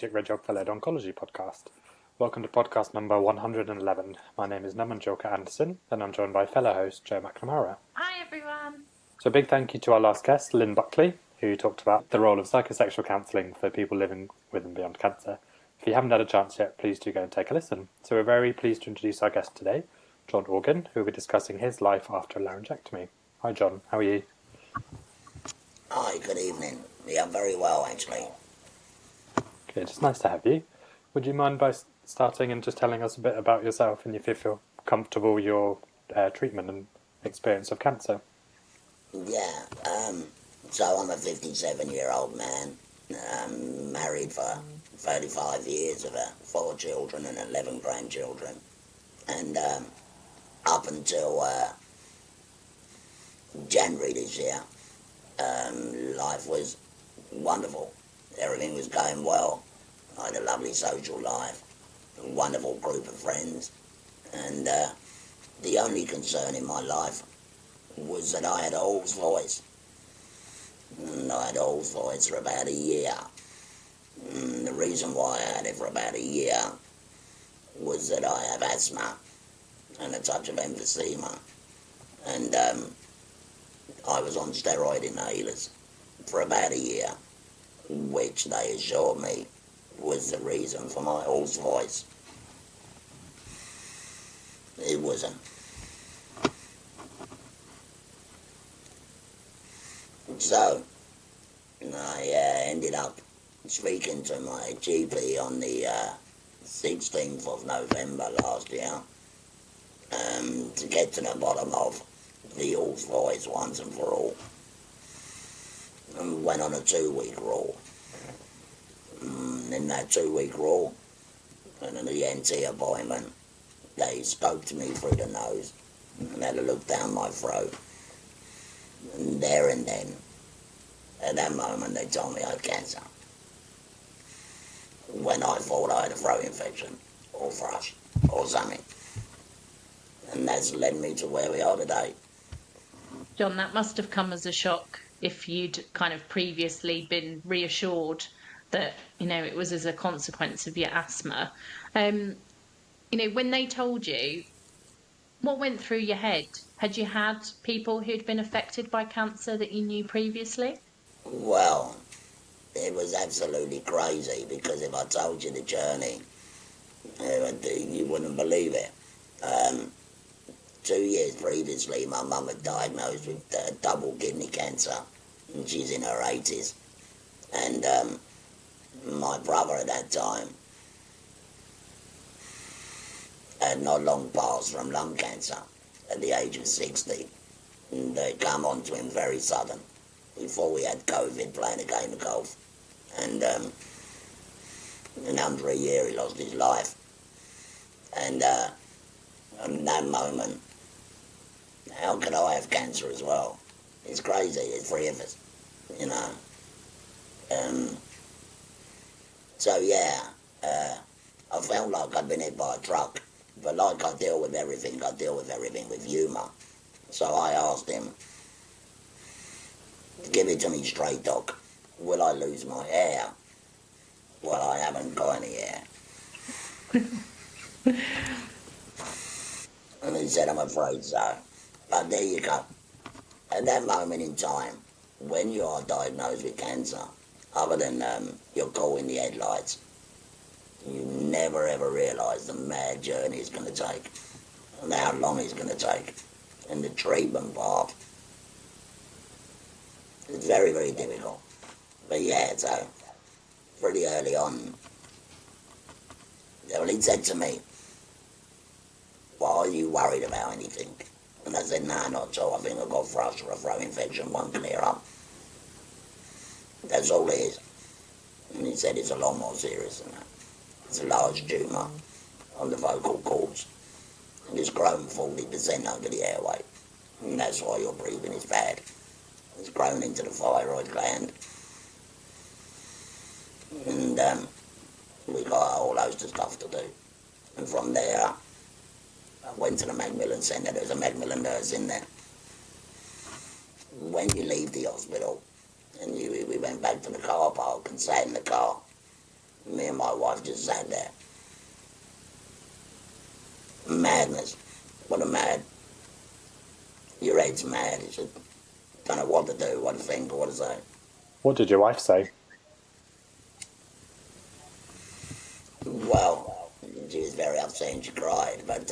Therapeutic Radiography-led Oncology podcast. Welcome to podcast number 111. My name is Julka-Anderson, and I'm joined by fellow host Jo McNamara. Hi everyone. So a big thank you to our last guest, Lynn Buckley, who talked about the role of psychosexual counselling for people living with and beyond cancer. If you haven't had a chance yet, please do go and take a listen. So we're very pleased to introduce our guest today, Jon Organ, who will be discussing his life after a laryngectomy. Hi Jon, how are you? Hi, good evening. Yeah, I'm very well, actually. Good, it's nice to have you. Would you mind by starting and just telling us a bit about yourself and if you feel comfortable with your treatment and experience of cancer? Yeah, so I'm a 57-year-old man, married for 35 years, of 4 children and 11 grandchildren. And up until January this year, life was wonderful. Everything was going well. I had a lovely social life, a wonderful group of friends, and the only concern in my life was that I had a hoarse voice. And I had a hoarse voice for about a year. And the reason why I had it for about a year was that I have asthma and a touch of emphysema. And I was on steroid inhalers for about a year, which they assured me was the reason for my hoarse voice. It wasn't. So, I ended up speaking to my GP on the 16th of November last year to get to the bottom of the hoarse voice once and for all. And went on a 2-week rule. In that 2-week rule, and in the ENT appointment, they spoke to me through the nose and had a look down my throat. And there and then, at that moment, they told me I had cancer. When I thought I had a throat infection, or thrush, or something. And that's led me to where we are today. Jon, that must have come as a shock if you'd kind of previously been reassured that, it was as a consequence of your asthma. When they told you, what went through your head? Had you had people who'd been affected by cancer that you knew previously? Well, it was absolutely crazy, because if I told you the journey, you wouldn't believe it. 2 years previously, my mum was diagnosed with double kidney cancer, and she's in her 80s. And my brother at that time had not long passed from lung cancer at the age of 60. And they come on to him very sudden, before we had COVID, playing a game of golf. And in under a year he lost his life. And in that moment, how could I have cancer as well? It's crazy, there's 3 of us, So yeah, I felt like I'd been hit by a truck, but like I deal with everything with humour. So I asked him, give it to me straight, Doc. Will I lose my hair? Well, I haven't got any hair. And he said, I'm afraid so. But there you go. At that moment in time, when you are diagnosed with cancer, other than you're caught in the headlights, you never ever realise the mad journey it's going to take, and how long it's going to take, and the treatment part. It's very, very difficult. But yeah, so pretty early on, well, he said to me, well, are you worried about anything? And I said, no, not so. I think I've got thrush or a throat infection, one clear up. That's all it is. And he said it's a lot more serious than that. It's a large tumour on the vocal cords, and it's grown 40% over the airway. And that's why your breathing is bad. It's grown into the thyroid gland. And we got a whole host of stuff to do. And from there, I went to the Macmillan Centre. There's a Macmillan nurse in there. When you leave the hospital, and we went back to the car park and sat in the car, me and my wife just sat there. Madness. What a mad. Your head's mad. It's just, don't know what to do, what to think, or what to say. What did your wife say? Well, she was very upset and she cried, but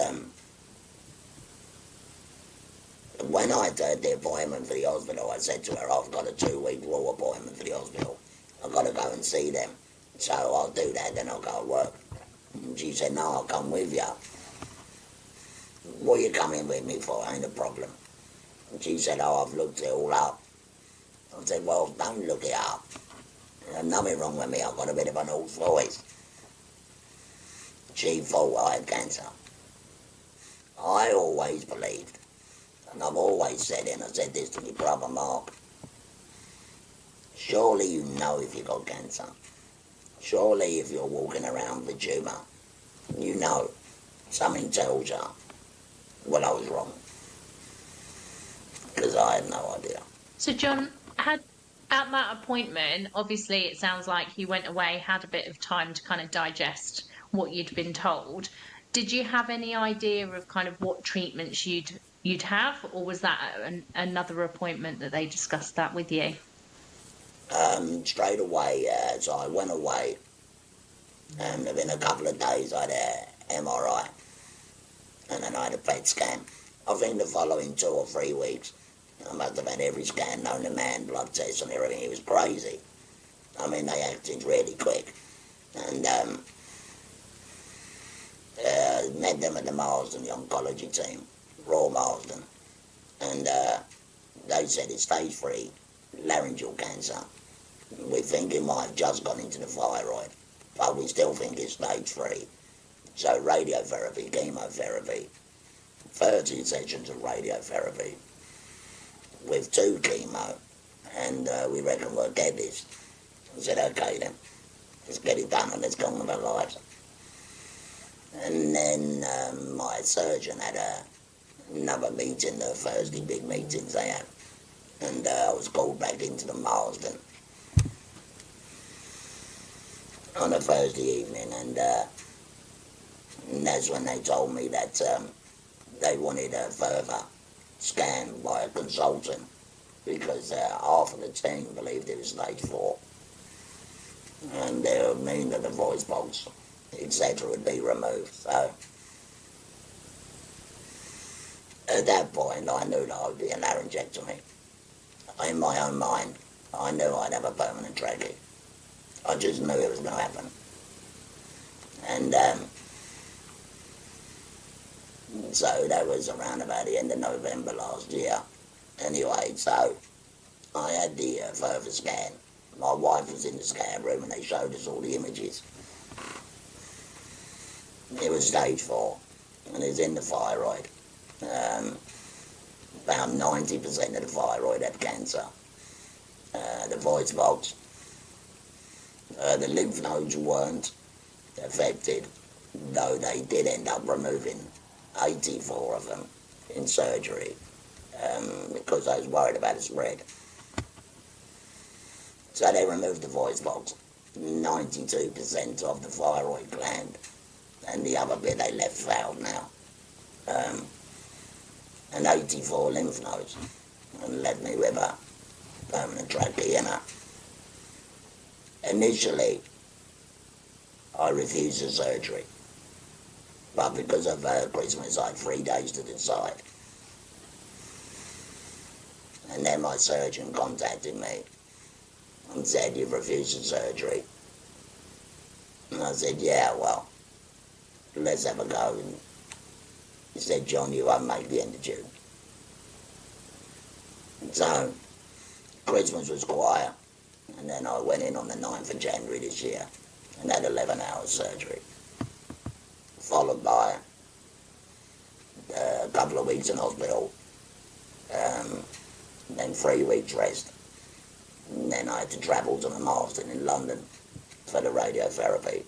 when I had the appointment for the hospital, I said to her, I've got a 2-week raw appointment for the hospital. I've got to go and see them. So I'll do that, then I'll go to work. And she said, no, I'll come with you. What are you coming with me for? Ain't a problem. And she said, oh, I've looked it all up. I said, well, don't look it up. There's nothing wrong with me. I've got a bit of an old voice. She thought I had cancer. I always believed, and I've always said it, and I said this to my brother Mark, surely you know if you've got cancer. Surely if you're walking around with a tumour, you know, something tells you. Well, I was wrong. Because I had no idea. So, John, at that appointment, obviously it sounds like you went away, had a bit of time to kind of digest what you'd been told. Did you have any idea of kind of what treatments you'd have, or was that another appointment that they discussed that with you? Straight away, so I went away, and within a couple of days I had an MRI, and then I had a PET scan. I think the following 2 or 3 weeks, I must have had every scan known to man, blood tests and everything. It was crazy. I mean, they acted really quick. And met them at the Marsden, the oncology team, Royal Marsden. And they said it's stage 3 laryngeal cancer. We think it might have just gone into the thyroid, but we still think it's stage 3. So radiotherapy, chemotherapy, 30 sessions of radiotherapy with 2 chemo, and we reckon we'll get this. I said, okay then, let's get it done and let's go on with our lives. And then my surgeon had another meeting, the Thursday big meetings they had, and I was called back into the Marsden on a Thursday evening, and that's when they told me that they wanted a further scan by a consultant, because half of the team believed it was stage 4, and they would mean that the voice box, etc., would be removed. So at that point I knew that I would be a laryngectomy. In my own mind, I knew I'd have a permanent trachea. I just knew it was going to happen. And so that was around about the end of November last year. Anyway, so I had the further scan. My wife was in the scan room and they showed us all the images. It was stage 4, and it's in the thyroid. About 90% of the thyroid had cancer. The voice box. The lymph nodes weren't affected, though they did end up removing 84 of them in surgery, because I was worried about the spread. So they removed the voice box, 92% of the thyroid gland, and the other bit they left fouled now, and 84 lymph nodes, and left me with a permanent trachea. Initially, I refused the surgery, but because of Christmas I had 3 days to decide. And then my surgeon contacted me and said, you've refused the surgery. And I said, yeah, well, let's have a go. And he said, John, you won't make the end of June. So Christmas was quiet, and then I went in on the 9th of January this year and had 11 hours surgery, followed by a couple of weeks in hospital, then 3 weeks rest. And then I had to travel to the Marsden in London for the radiotherapy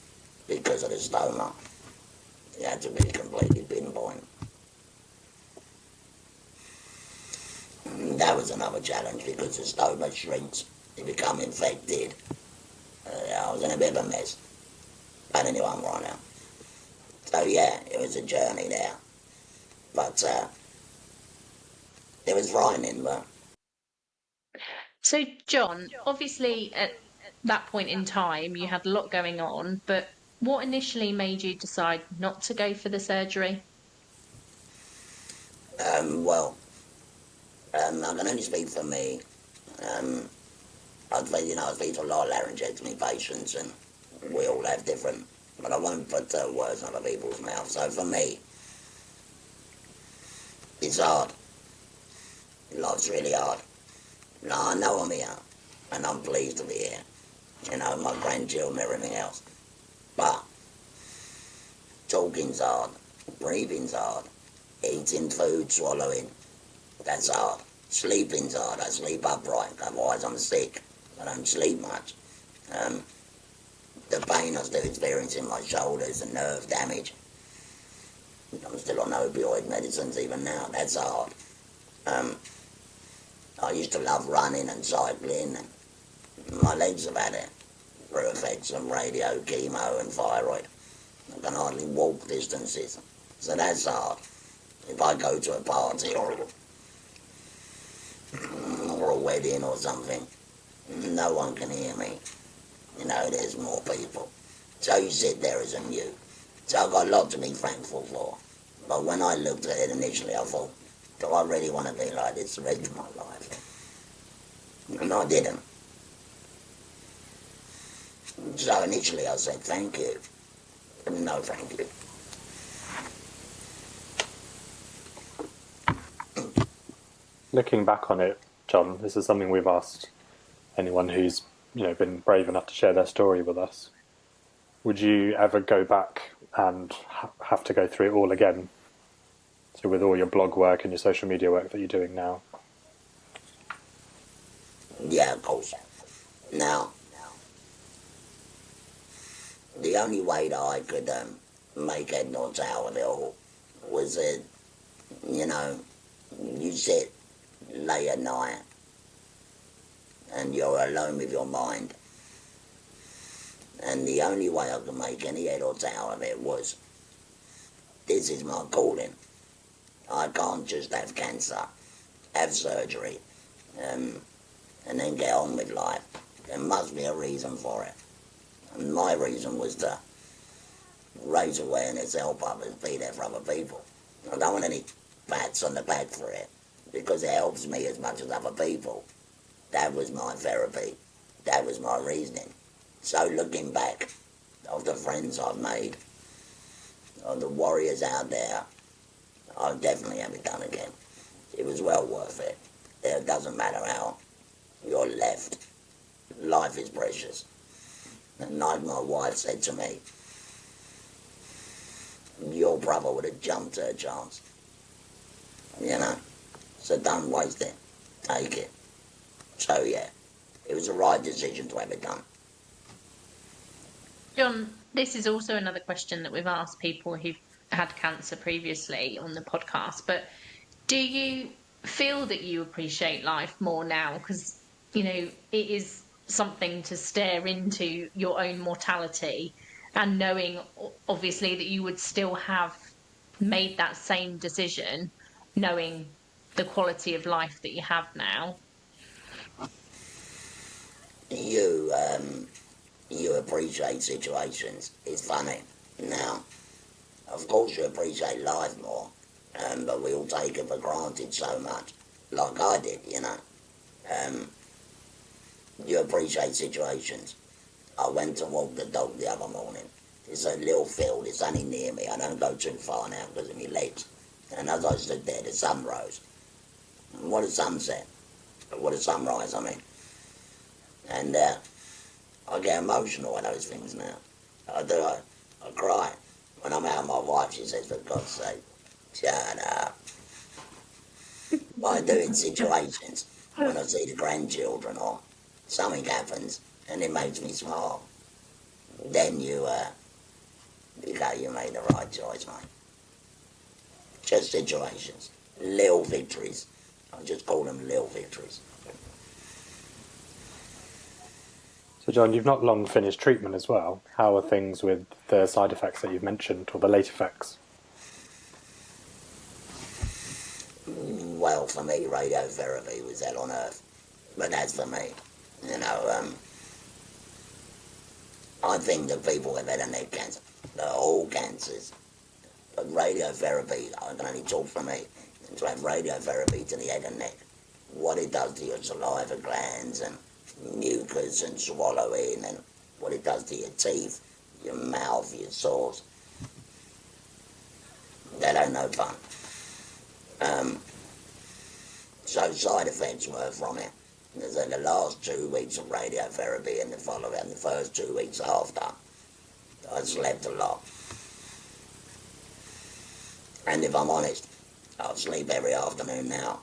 because of the stoma. It had to be completely pinpoint. And that was another challenge because the stoma shrinks, you become infected. I was in a bit of a mess. But anyway, I'm right now. So yeah, it was a journey there. But it was frightening, but... So, John, obviously at that point in time, you had a lot going on, but what initially made you decide not to go for the surgery? Well, I can only speak for me. I speak to a lot of laryngectomy patients, and we all have different, but I won't put words in other people's mouths. So for me, it's hard. Life's really hard. Now, I know I'm here, and I'm pleased to be here. You know, my grandchildren, everything else. But talking's hard, breathing's hard, eating food, swallowing, that's hard. Sleeping's hard. I sleep upright, otherwise I'm sick. I don't sleep much. The pain I still experience in my shoulders, the nerve damage. I'm still on opioid medicines even now. That's hard. I used to love running and cycling, and my legs have had it through effects of radio, chemo, and thyroid. I can hardly walk distances, so that's hard. If I go to a party or a wedding or something, no one can hear me. You know, there's more people. So you sit there as a mute. So I've got a lot to be thankful for. But when I looked at it initially, I thought, do I really want to be like this the rest of my life? And I didn't. So initially I said, thank you. No, thank you. Looking back on it, John, this is something we've asked anyone who's been brave enough to share their story with us. Would you ever go back and have to go through it all again? So with all your blog work and your social media work that you're doing now? Yeah, of course. Now, the only way that I could make head nor tail of it all was that, you sit late at night and you're alone with your mind. And the only way I could make any head or tail of it was, this is my calling. I can't just have cancer, have surgery, and then get on with life. There must be a reason for it. And my reason was to raise awareness, help others, be there for other people. I don't want any pats on the back for it, because it helps me as much as other people. That was my therapy. That was my reasoning. So looking back of the friends I've made, of the warriors out there, I'll definitely have it done again. It was well worth it. It doesn't matter how you're left. Life is precious. And like my wife said to me, your brother would have jumped at a chance. So don't waste it. Take it. So yeah, it was the right decision to have it done. John, this is also another question that we've asked people who've had cancer previously on the podcast, but do you feel that you appreciate life more now? Because, it is something to stare into your own mortality, and knowing, obviously, that you would still have made that same decision, knowing the quality of life that you have now. You appreciate situations. It's funny. Now, of course you appreciate life more, but we all take it for granted so much, like I did, You appreciate situations. I went to walk the dog the other morning. It's a little field, it's only near me. I don't go too far now because of my legs. And as I stood there, the sun rose. What a sunset. What a sunrise, I mean. And I get emotional at those things now. I do. I cry. When I'm out, my wife, she says, for God's sake, shut up. I do in situations. When I see the grandchildren or something happens and it makes me smile, then you go, you made the right choice, mate. Just situations. Little victories. I just call them little victories. So, John, you've not long finished treatment as well. How are things with the side effects that you've mentioned, or the late effects? Well, for me, radiotherapy was hell on earth. But that's for me. You know, I think that people with head and neck cancer, they're all cancers. But radiotherapy, I can only talk for me, to have radiotherapy to the head and neck, what it does to your saliva glands and mucus and swallowing, and what it does to your teeth, your mouth, your sores, that ain't no fun. So side effects were from it. So the last 2 weeks of radiotherapy and the first 2 weeks after, I slept a lot. And if I'm honest, I sleep every afternoon now.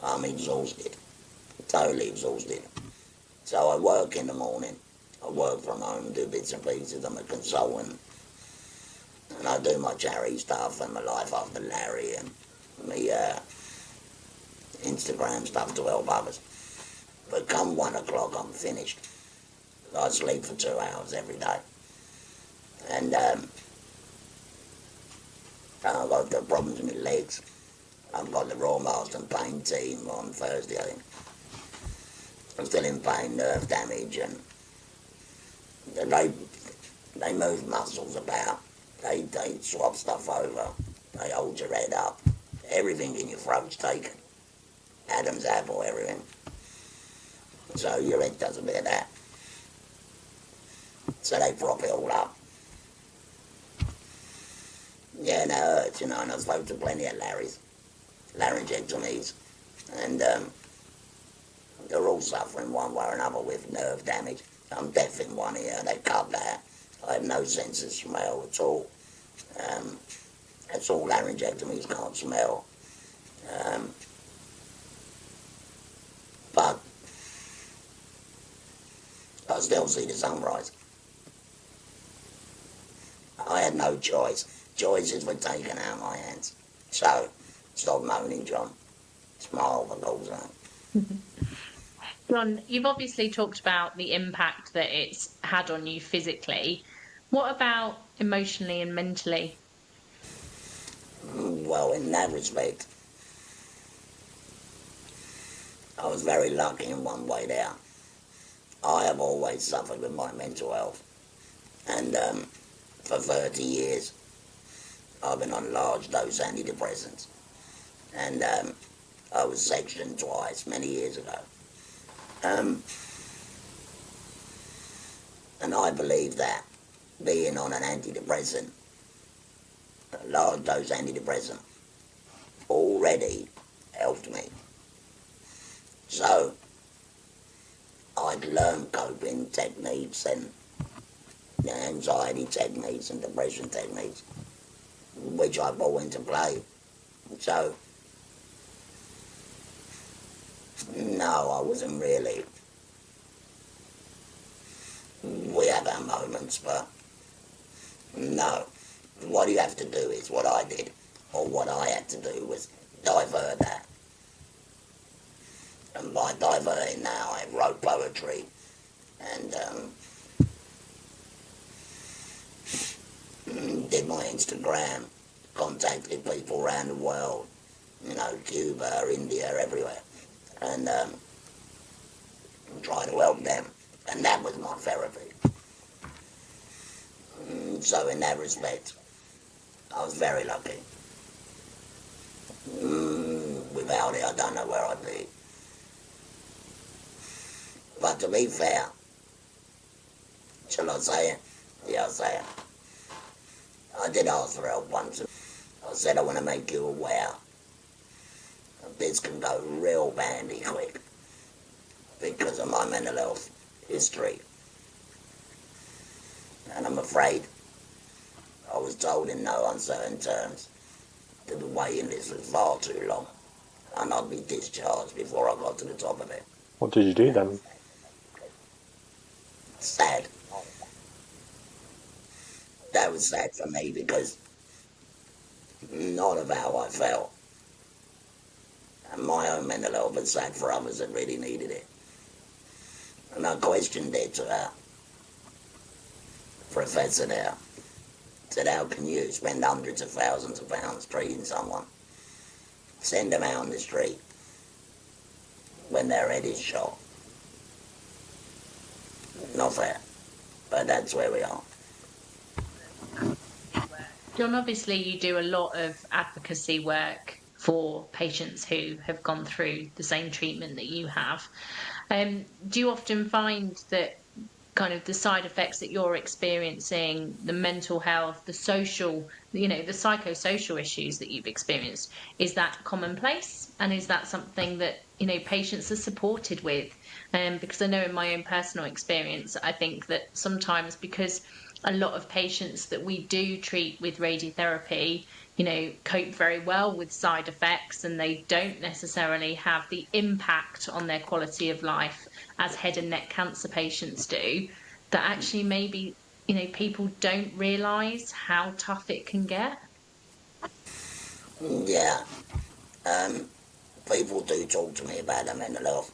I'm exhausted, totally exhausted. So I work in the morning. I work from home, do bits and pieces. I'm a consultant. And I do my charity stuff and my life after Larry and my Instagram stuff to help others. But come 1 o'clock, I'm finished. I sleep for 2 hours every day. And I've got the problems with my legs. I've got the Royal Marsden pain team on Thursday, I think. I'm still in pain, nerve damage, and they move muscles about. They swap stuff over. They hold your head up. Everything in your throat's taken. Adam's apple, everything. So your head does a bit of that. So they prop it all up. Yeah, and it hurts, you know, and I spoke to plenty of Laryngectomies, and they're all suffering one way or another with nerve damage. I'm deaf in one ear, they cut that. I have no sense of smell at all. That's all laryngectomies, can't smell. But I still see the sunrise. I had no choice. Choices were taken out of my hands. So, stop moaning, John. Smile for God's sake. Ron, you've obviously talked about the impact that it's had on you physically. What about emotionally and mentally? Well, in that respect, I was very lucky in one way there. I have always suffered with my mental health. And for 30 years, I've been on large dose antidepressants. And I was sectioned twice, many years ago. And I believe that being on an antidepressant, a large dose antidepressant, already helped me. So I'd learned coping techniques and anxiety techniques and depression techniques, which I brought into play. So, no, I wasn't really. We have our moments, but no. What you have to do is what I did, or what I had to do was divert that. And by diverting now, I wrote poetry and did my Instagram, contacted people around the world, you know, Cuba, India, everywhere, and try to help them. And that was my therapy. So in that respect, I was very lucky. Without it, I don't know where I'd be. But to be fair, shall I say it? Yeah, I'll say it. I did ask for help once. I said I want to make you aware that this can go real bandy quick because of my mental health history. And I'm afraid I was told in no uncertain terms that the waiting list was far too long and I'd be discharged before I got to the top of it. What did you do then? Sad. That was sad for me because not of how I felt. And my own mental health was sad for others that really needed it. And I questioned it to our professor there. Said, how can you spend hundreds of thousands of pounds treating someone, send them out on the street when their head is shot? Not fair. But that's where we are. Jon, obviously you do a lot of advocacy work for patients who have gone through the same treatment that you have. Do you often find that kind of the side effects that you're experiencing, the mental health, the social, the psychosocial issues that you've experienced, is that commonplace? And is that something that, patients are supported with? Because I know in my own personal experience, I think that sometimes because a lot of patients that we do treat with radiotherapy, cope very well with side effects, and they don't necessarily have the impact on their quality of life as head and neck cancer patients do, that actually maybe, people don't realise how tough it can get. Yeah. People do talk to me about their mental health.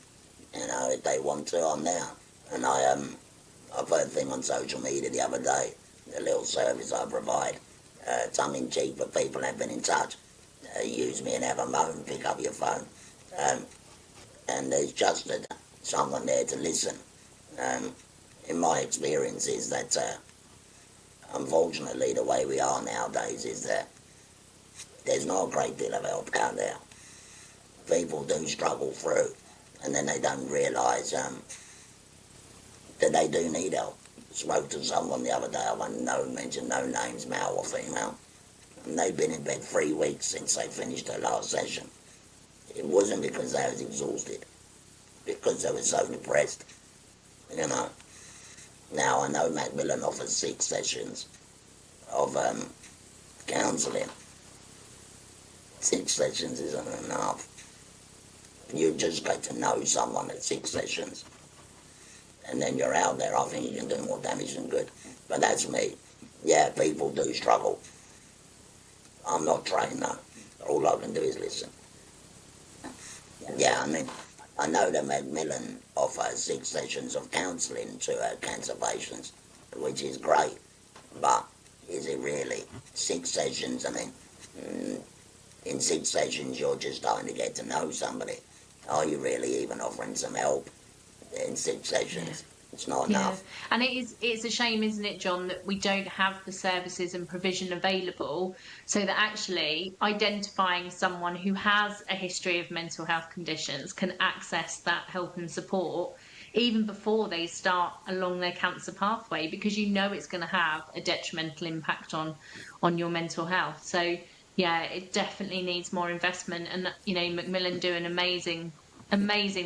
If they want to, I'm there. And I've heard a thing on social media the other day, the little service I provide, tongue-in-cheek, but people have been in touch. Use me and have a moan, pick up your phone. And there's just someone there to listen. In my experience is that, unfortunately, the way we are nowadays is that there's not a great deal of help out there. People do struggle through, and then they don't realise that they do need help. Spoke to someone the other day, I won't mention no names, male or female, and they've been in bed 3 weeks since they finished their last session. It wasn't because they was exhausted, because they were so depressed. Now I know Macmillan offers 6 sessions of counselling. 6 sessions isn't enough. You just get to know someone at 6 sessions, and then you're out there. I think you can do more damage than good. But that's me. Yeah, people do struggle. I'm not trained though. All I can do is listen. Yeah, I know that Macmillan offers 6 sessions of counselling to cancer patients, which is great. But is it really 6 sessions? In 6 sessions you're just starting to get to know somebody. Are you really even offering some help in 6 sessions? It's not enough. And it's a shame, isn't it, Jon, that we don't have the services and provision available, so that actually identifying someone who has a history of mental health conditions can access that help and support even before they start along their cancer pathway, because it's going to have a detrimental impact on your mental health. So yeah, it definitely needs more investment, and Macmillan do an amazing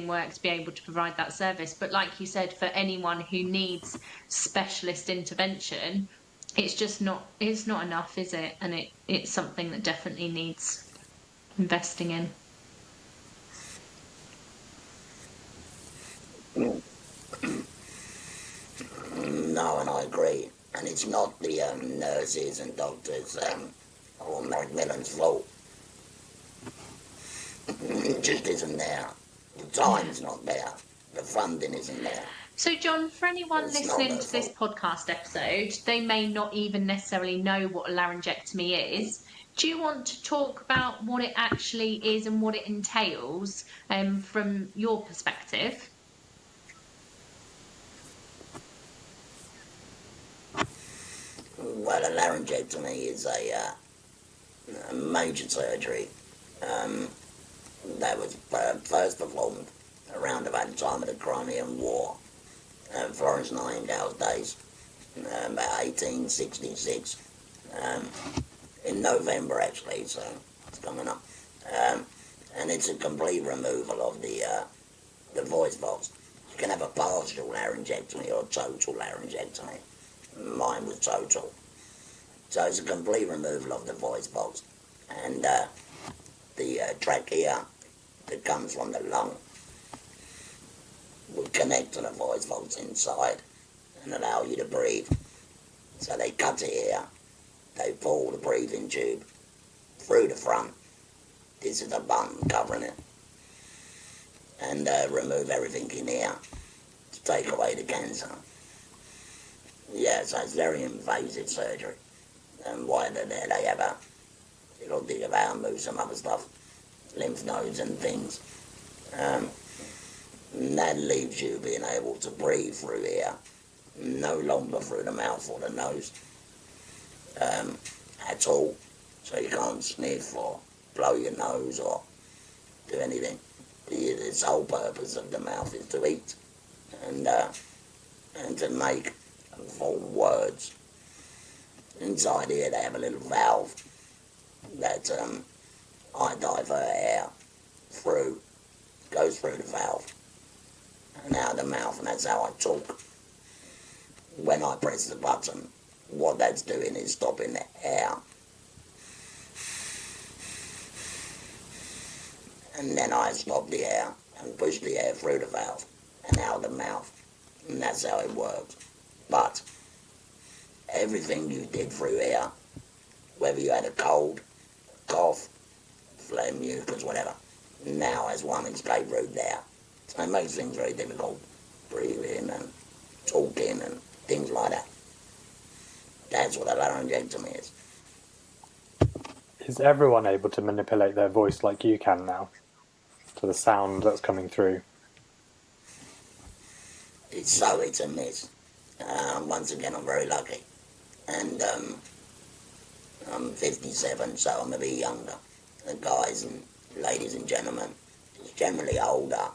work to be able to provide that service. But like you said, for anyone who needs specialist intervention, it's not enough, is it? And it's something that definitely needs investing in. No, and I agree. And it's not the nurses and doctors or Macmillan's fault. It just isn't there. The time's not there. The funding isn't there. So, Jon, for anyone listening to this podcast episode, they may not even necessarily know what a laryngectomy is. Do you want to talk about what it actually is and what it entails from your perspective? Well, a laryngectomy is a major surgery that was first performed around about the time of the Crimean War, Florence Nightingale's days, about 1866, in November actually, so it's coming up. And it's a complete removal of the voice box. You can have a partial laryngectomy or total laryngectomy. Mine was total. So it's a complete removal of the voice box, and the trachea that comes from the lung will connect to the voice box inside and allow you to breathe. So they cut it here, they pull the breathing tube through the front. This is a button covering it, and remove everything in here. to take away the cancer. Yeah, so it's very invasive surgery. And while they're there, they have a little dig about and move some other stuff, lymph nodes and things. And that leaves you being able to breathe through here, no longer through the mouth or the nose at all. So you can't sniff or blow your nose or do anything. The sole purpose of the mouth is to eat and to make and form words. Inside here they have a little valve that I divert air through, goes through the valve and out of the mouth, and that's how I talk. When I press the button, what that's doing is stopping the air. And then I stop the air and push the air through the valve and out of the mouth. And that's how it works. But everything you did through here, whether you had a cold, cough, phlegm, mucus, whatever, now has one escape route there. So it makes things very difficult, breathing and talking and things like that. That's what a laryngectomy is. Is everyone able to manipulate their voice like you can now? To the sound that's coming through? It's so hit and miss. Once again, I'm very lucky. And I'm 57, so I'm a bit younger. The guys and ladies and gentlemen, it's generally older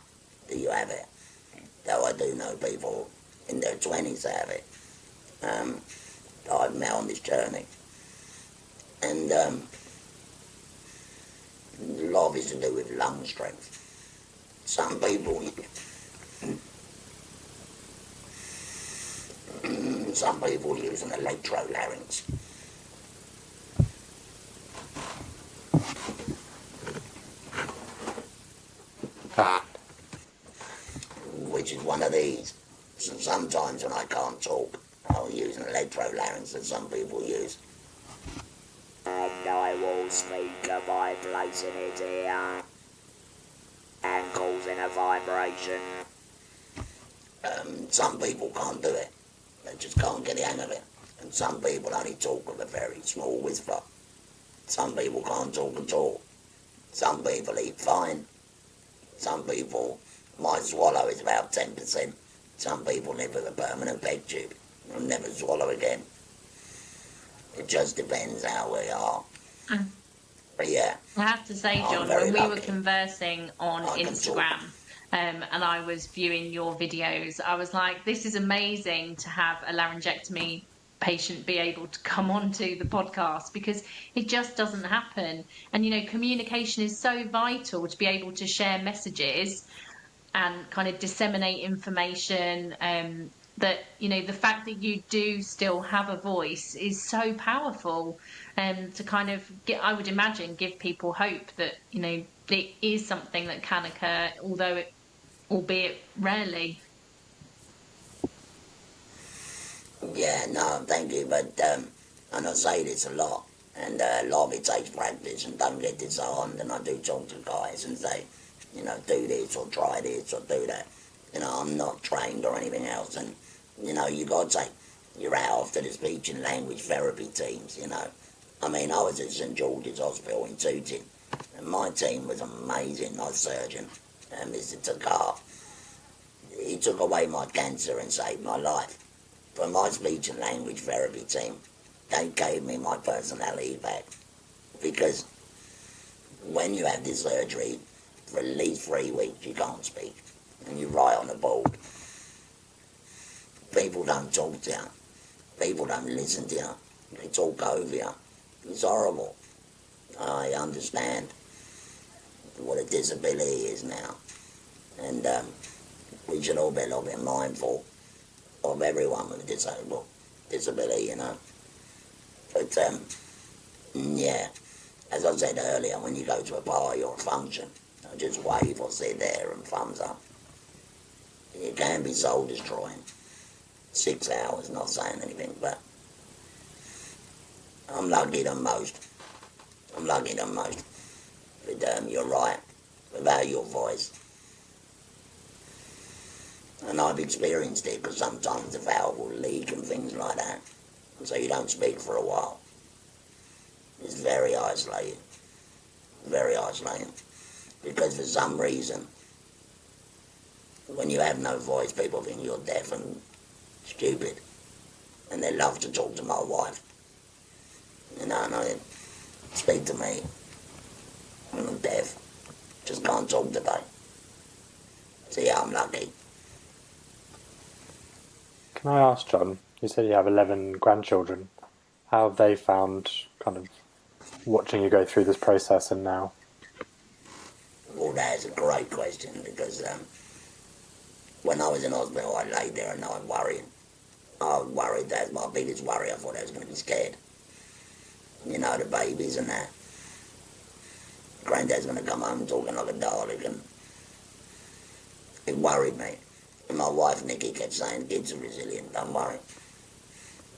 that you have it. Though I do know people in their 20s that have it. That I've met on this journey. And a lot of it's to do with lung strength. Some people use an electrolarynx. Which is one of these. So sometimes when I can't talk, I'll use an electrolarynx that some people use. And I will speak by placing it here and causing a vibration. Some people can't do it. They just can't get the hang of it. And some people only talk with a very small whisper. Some people can't talk at all. Some people eat fine. Some people might swallow is about 10%. Some people live with a permanent peg tube and never swallow again. It just depends how we are. But yeah. I have to say, Jon, when we were conversing on Instagram and I was viewing your videos, I was like, this is amazing to have a laryngectomy patient be able to come onto the podcast, because it just doesn't happen. And, you know, communication is so vital to be able to share messages and kind of disseminate information. That, you know, the fact that you do still have a voice is so powerful, to kind of get, I would imagine, give people hope that, you know, it is something that can occur, albeit rarely. Yeah, no, thank you, but and I say this a lot, and a lot of it takes practice, and don't get disarmed, and I do talk to guys and say, you know, do this or try this or do that. You know, I'm not trained or anything else, and, you know, you got to take your hat off to the speech and language therapy teams, you know. I mean, I was at St George's Hospital in Tooting, and my team was amazing, my surgeon, Mr Tik. He took away my cancer and saved my life. But my speech and language therapy team, they gave me my personality back. Because when you have this surgery, for at least 3 weeks you can't speak. And you write on the board. People don't talk to you. People don't listen to you. They talk over you. It's horrible. I understand what a disability is now. And we should all be a little bit mindful of everyone with a disability, you know. But, yeah, as I said earlier, when you go to a party or a function, just wave or sit there and thumbs up. It can be soul destroying. 6 hours, not saying anything, but I'm lucky than most. But you're right, without your voice, And I've experienced it because sometimes the valve will leak and things like that. And so you don't speak for a while. It's very isolating. Very isolating. Because for some reason, when you have no voice, people think you're deaf and stupid. And they love to talk to my wife. And I speak to me. I'm deaf. Just can't talk today. So yeah, I'm lucky. Can I ask, John, you said you have 11 grandchildren. How have they found kind of watching you go through this process and now? Well, that's a great question because when I was in hospital, I lay there and I was worried. I was worried. That's my biggest worry. I thought I was going to be scared. You know, the babies and that. Granddad's going to come home talking like a Dalek, and it worried me. And my wife, Nikki, kept saying, kids are resilient, don't worry.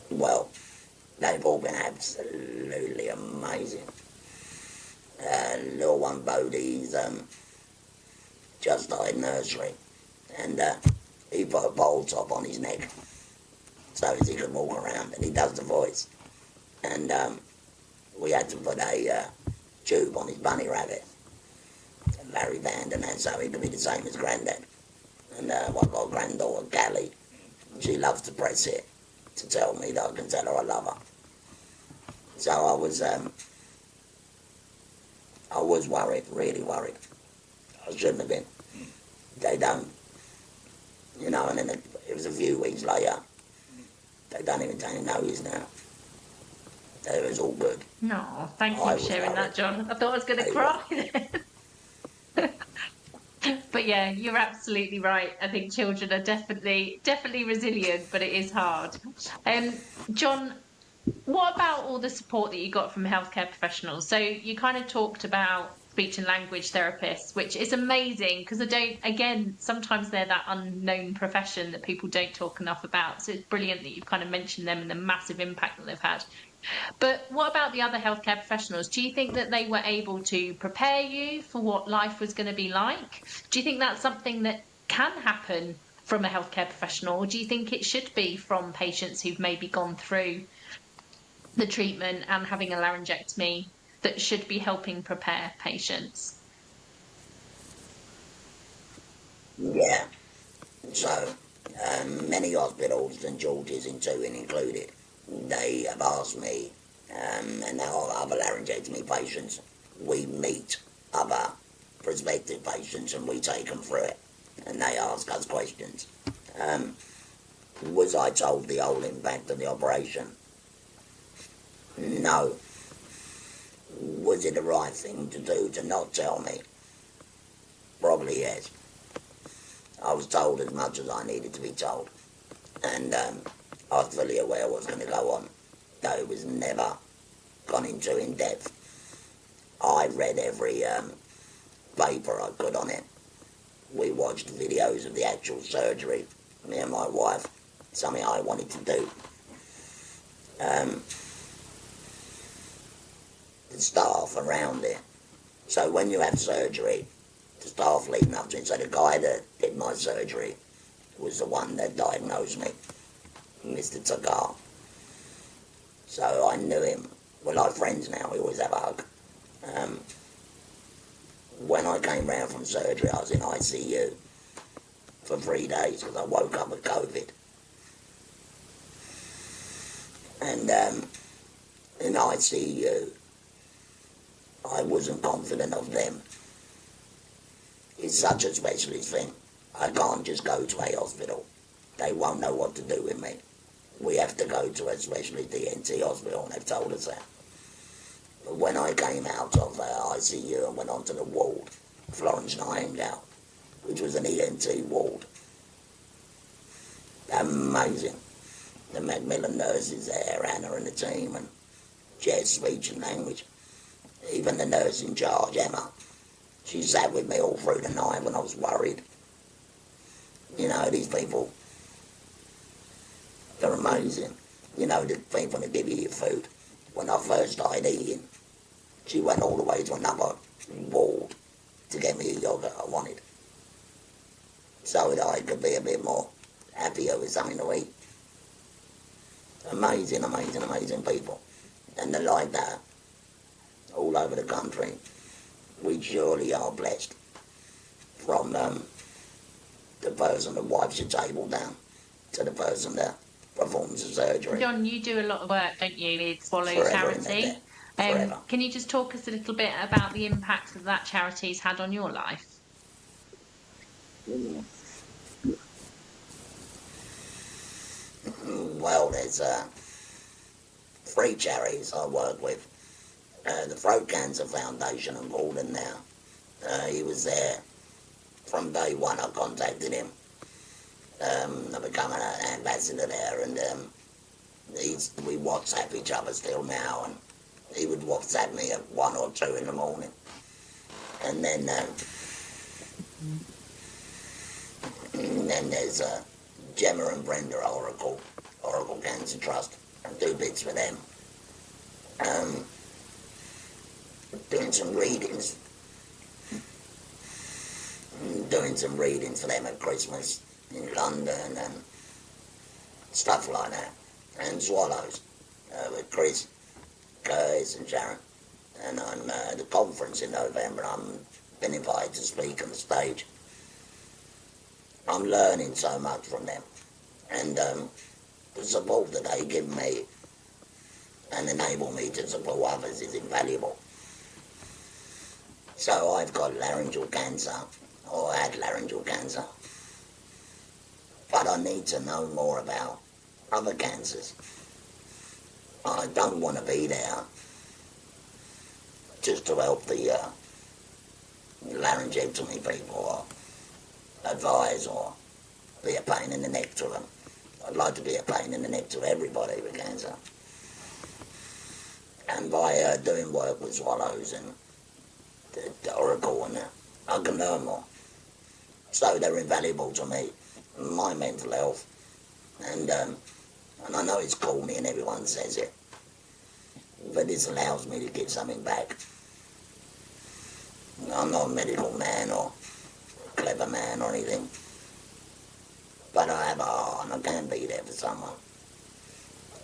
Well, they've all been absolutely amazing. Little one, Bodie's just died nursery, and he put a bowl top on his neck so as he could walk around, and he does the voice. And we had to put a tube on his bunny rabbit, Larry Band, and that, so he could be the same as Grandad. And I've got a granddaughter, Callie. She loves to press it to tell me that I can tell her I love her. So I was worried, really worried. I shouldn't have been. They don't. You know, and then it was a few weeks later. They don't even take notice now. It was all good. No, thank you for sharing that, John. I thought I was going to cry then. But yeah, you're absolutely right. I think children are definitely resilient, but it is hard. John, what about all the support that you got from healthcare professionals? So you kind of talked about speech and language therapists, which is amazing because sometimes they're that unknown profession that people don't talk enough about. So it's brilliant that you've kind of mentioned them and the massive impact that they've had. But what about the other healthcare professionals? Do you think that they were able to prepare you for what life was going to be like? Do you think that's something that can happen from a healthcare professional, or do you think it should be from patients who've maybe gone through the treatment and having a laryngectomy that should be helping prepare patients? Yeah. So, many hospitals, St George's in Tooting included, they have asked me, and now other laryngectomy patients, we meet other prospective patients and we take them through it, and they ask us questions. Was I told the whole impact of the operation? No. Was it the right thing to do to not tell me? Probably yes. I was told as much as I needed to be told, and I was fully aware what was going to go on, though it was never gone into in depth. I read every paper I could on it. We watched videos of the actual surgery, me and my wife, something I wanted to do. The staff around it. So when you have surgery, the staff leading up to it, so the guy that did my surgery was the one that diagnosed me, Mr. Tagar. So I knew him. We're like friends now, we always have a hug. When I came round from surgery, I was in ICU for 3 days because I woke up with COVID. And in ICU, I wasn't confident of them. It's such a specialist thing. I can't just go to a hospital. They won't know what to do with me. We have to go to a specialist ENT hospital, and they've told us that. But when I came out of ICU and went onto the ward, Florence Nightingale, which was an ENT ward, amazing. The Macmillan nurses there, Anna and the team, and Jess, speech and language. Even the nurse in charge, Emma, she sat with me all through the night when I was worried. You know, these people, they're amazing. You know, the people that give you your food. When I first started eating, she went all the way to another ward to get me a yogurt I wanted. so that I could be a bit more happier with something to eat. Amazing, amazing, amazing people. And they're like that all over the country. We surely are blessed, from the person that wipes your table down to the person that performs the surgery. Jon, you do a lot of work, don't you, with Swallow Forever in Charity? there. Forever. Can you just talk us a little bit about the impact that that charity's had on your life? Well, there's 3 charities I work with. The Throat Cancer Foundation in Gordon now. He was there from day one. I contacted him. I become an ambassador there, and we WhatsApp each other still now, and he would WhatsApp me at 1 or 2 in the morning. And then there's Gemma and Brenda Oracle Cancer Trust. I do bits for them. Doing some readings for them at Christmas in London and stuff like that. And Swallows with Chris, Curtis and Sharon. And on the conference in November, I'm been invited to speak on the stage. I'm learning so much from them, and the support that they give me and enable me to support others is invaluable. So I've got laryngeal cancer, or had laryngeal cancer, but I need to know more about other cancers. I don't want to be there just to help the laryngectomy people, or advise, or be a pain in the neck to them. I'd like to be a pain in the neck to everybody with cancer. And by doing work with Swallows and the Oracle and that, I can learn more. So they're invaluable to me, my mental health. And I know it's corny and everyone says it, but this allows me to give something back. I'm not a medical man or a clever man or anything, but I have a heart and I can be there for someone.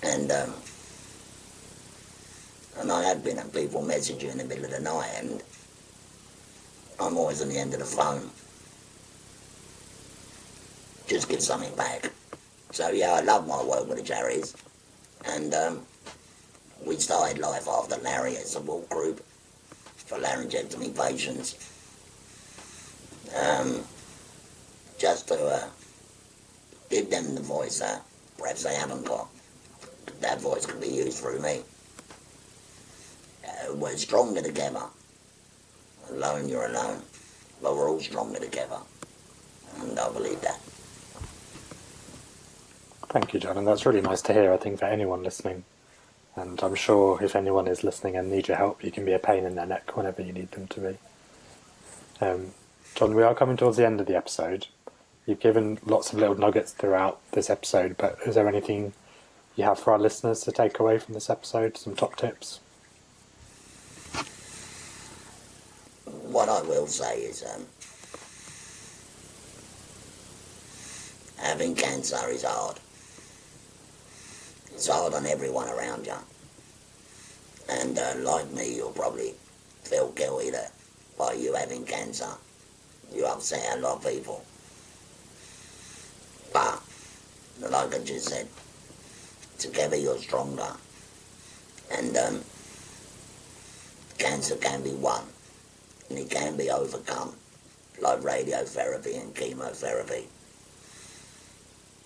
And I have been at people message you in the middle of the night, and I'm always on the end of the phone. Just give something back. So yeah, I love my work with the charities, and we started Life After Larry as a support group for laryngectomy patients, just to give them the voice that perhaps they haven't got. That voice can be used through me. We're stronger together. Alone, you're alone, but we're all stronger together, and I believe that. Thank you, Jon, and that's really nice to hear, I think, for anyone listening. And I'm sure if anyone is listening and needs your help, you can be a pain in their neck whenever you need them to be. Jon, we are coming towards the end of the episode. You've given lots of little nuggets throughout this episode, but is there anything you have for our listeners to take away from this episode? Some top tips? What I will say is having cancer is hard. It's hard on everyone around you. And like me, you'll probably feel guilty that by you having cancer, you upset a lot of people. But, like I just said, together you're stronger. And cancer can be won, and it can be overcome, like radiotherapy and chemotherapy.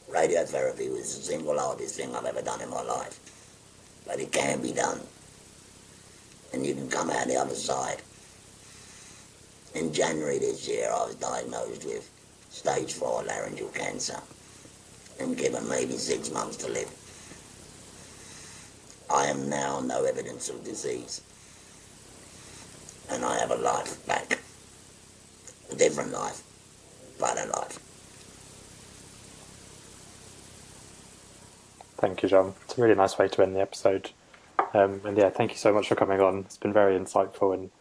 Radiotherapy was the single hardest thing I've ever done in my life, but it can be done, and you can come out the other side. In January this year, I was diagnosed with stage 4 laryngeal cancer and given maybe 6 months to live. I am now no evidence of disease, and I have a life back. A different life, but a life. Thank you, Jon. It's a really nice way to end the episode. And yeah, thank you so much for coming on. It's been very insightful, and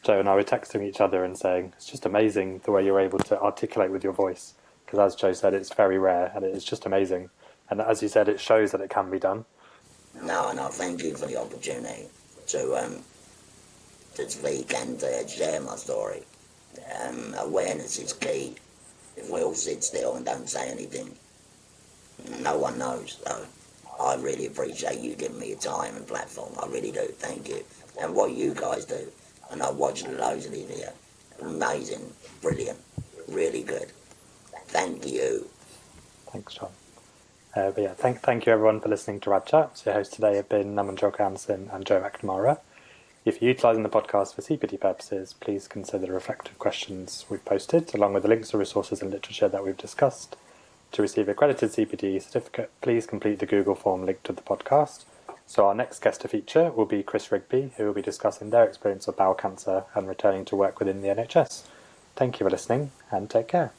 Jo and I were texting each other and saying, it's just amazing the way you're able to articulate with your voice because as Jo said, it's very rare and it's just amazing. And as you said, it shows that it can be done. No, thank you for the opportunity to speak and share my story. Awareness is key. If we all sit still and don't say anything, no one knows. So I really appreciate you giving me your time and platform. I really do. Thank you. And what you guys do. And I watched loads of these here. Amazing. Brilliant. Really good. Thank you. Thanks, Jon. But yeah, thank you everyone for listening to Rad Chat. Your hosts today have been Julka-Anderson and Jo McNamara. If you're utilising the podcast for CPD purposes, please consider the reflective questions we've posted, along with the links to resources and literature that we've discussed. To receive accredited CPD certificate, please complete the Google form linked to the podcast. So our next guest to feature will be Chris Rigby, who will be discussing their experience of bowel cancer and returning to work within the NHS. Thank you for listening, and take care.